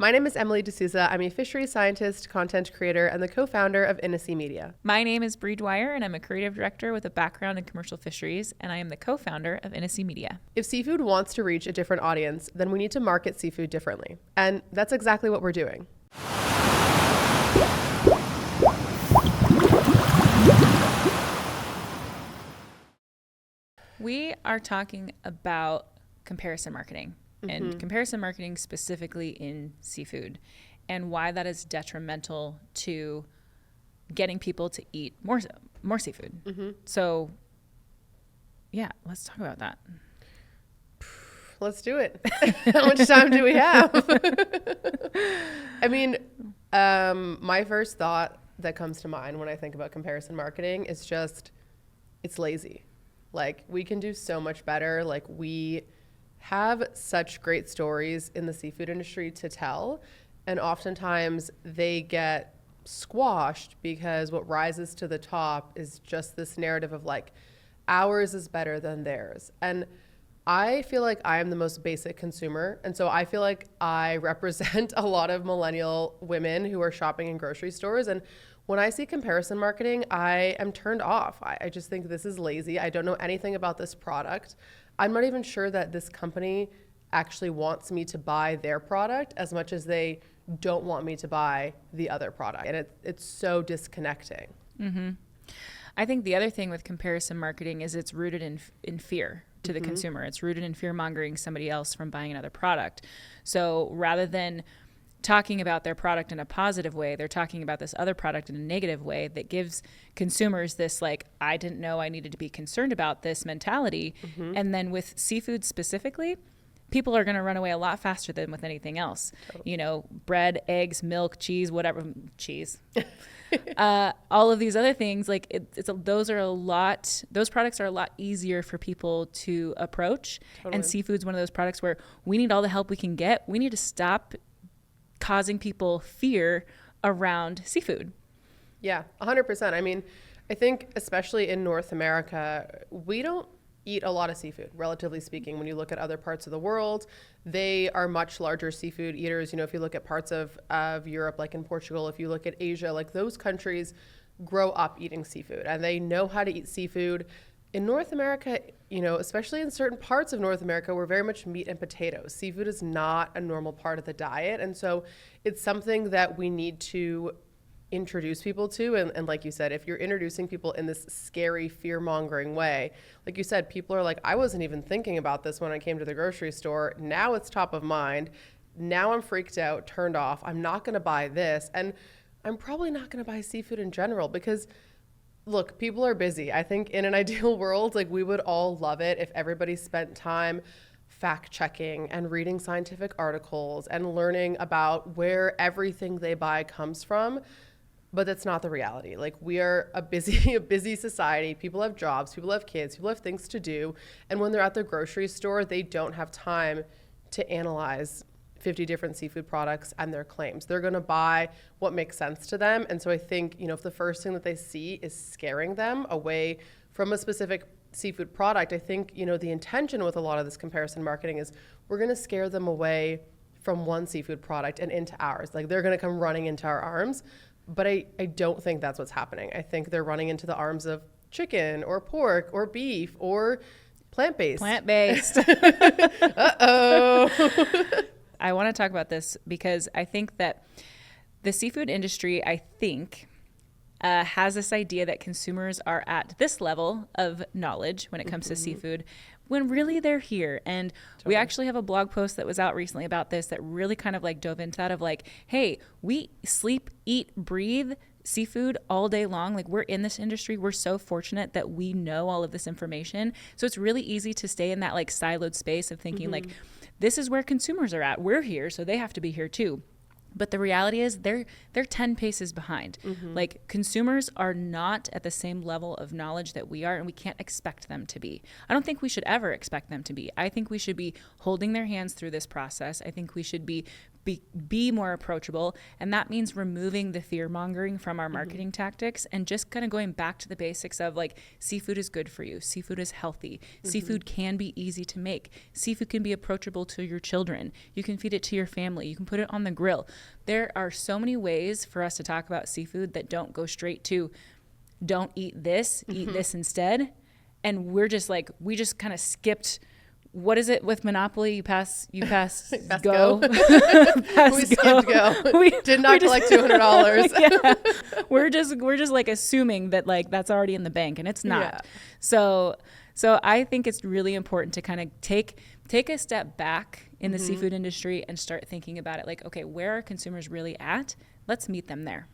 My name is Emily D'Souza. I'm a fisheries scientist, content creator, and the co-founder of InnaSea Media. My name is Bri and I'm a creative director with a background in commercial fisheries, and I am the co-founder of InnaSea Media. If seafood wants to reach a different audience, then we need to market seafood differently. And that's exactly what we're doing. We are talking about comparison marketing. And comparison marketing specifically in seafood, and why that is detrimental to getting people to eat more seafood. So, yeah, let's talk about that. Let's do it. How much time do we have? I mean, my first thought that comes to mind when I think about comparison marketing is just, it's lazy. Like, we can do so much better. Like, we have such great stories in the seafood industry to tell, and oftentimes they get squashed because what rises to the top is just this narrative of like, ours is better than theirs. And I feel like I am the most basic consumer, and so I feel like I represent a lot of millennial women who are shopping in grocery stores, and when I see comparison marketing, I am turned off. I just think this is lazy. I don't know anything about this product. I'm not even sure that this company actually wants me to buy their product as much as they don't want me to buy the other product. And it's so disconnecting. I think the other thing with comparison marketing is it's rooted in fear to the consumer. It's rooted in fear mongering somebody else from buying another product. So rather than talking about their product in a positive way, they're talking about this other product in a negative way that gives consumers this like, I didn't know I needed to be concerned about this mentality. And then with seafood specifically, people are going to run away a lot faster than with anything else. Totally. You know, bread, eggs, milk, cheese, whatever, cheese. All of these other things, like those products are a lot easier for people to approach. Totally. And seafood's one of those products where we need all the help we can get. We need to stop causing people fear around seafood. Yeah, 100%. I mean, I think especially in North America, we don't eat a lot of seafood, relatively speaking. When you look at other parts of the world, they are much larger seafood eaters. You know, if you look at parts of Europe, like in Portugal, if you look at Asia, like those countries grow up eating seafood and they know how to eat seafood. In North America, you know, especially in certain parts of North America, we're very much meat and potatoes. Seafood is not a normal part of the diet. And so it's something that we need to introduce people to. And like you said, if you're introducing people in this scary, fear-mongering way, like you said, people are like, I wasn't even thinking about this when I came to the grocery store. Now it's top of mind. Now I'm freaked out, turned off. I'm not going to buy this. And I'm probably not going to buy seafood in general because look, people are busy. I think in an ideal world, like we would all love it if everybody spent time fact checking and reading scientific articles and learning about where everything they buy comes from. But that's not the reality. Like we are a busy society. People have jobs, people have kids, people have things to do. And when they're at the grocery store, they don't have time to analyze 50 different seafood products and their claims. They're going to buy what makes sense to them. And so I think, you know, if the first thing that they see is scaring them away from a specific seafood product, I think, you know, the intention with a lot of this comparison marketing is we're going to scare them away from one seafood product and into ours. Like they're going to come running into our arms. But I don't think that's what's happening. I think they're running into the arms of chicken or pork or beef or plant-based. Plant-based. Uh-oh. I want to talk about this because I think that the seafood industry, has this idea that consumers are at this level of knowledge when it comes to seafood, when really they're here. And we actually have a blog post that was out recently about this that really kind of like dove into that of like, hey, we sleep, eat, breathe seafood all day long. Like we're in this industry. We're so fortunate that we know all of this information. So it's really easy to stay in that like siloed space of thinking like, this is where consumers are at. We're here, so they have to be here too. But the reality is they're 10 paces behind. Like consumers are not at the same level of knowledge that we are, and we can't expect them to be. I don't think we should ever expect them to be. I think we should be holding their hands through this process. I think we should be be more approachable. And that means removing the fear mongering from our marketing tactics and just kind of going back to the basics of like, seafood is good for you. Seafood is healthy. Seafood can be easy to make. Seafood can be approachable to your children. You can feed it to your family. You can put it on the grill. There are so many ways for us to talk about seafood that don't go straight to don't eat this, eat this instead. And we just kind of skipped. What is it with Monopoly? You pass Pass go. go. Pass We go. skipped go. We did not collect $200. Yeah. We're just like assuming that like that's already in the bank, and it's not. So I think it's really important to kind of take a step back in the seafood industry and start thinking about it like, okay, where are consumers really at? Let's meet them there.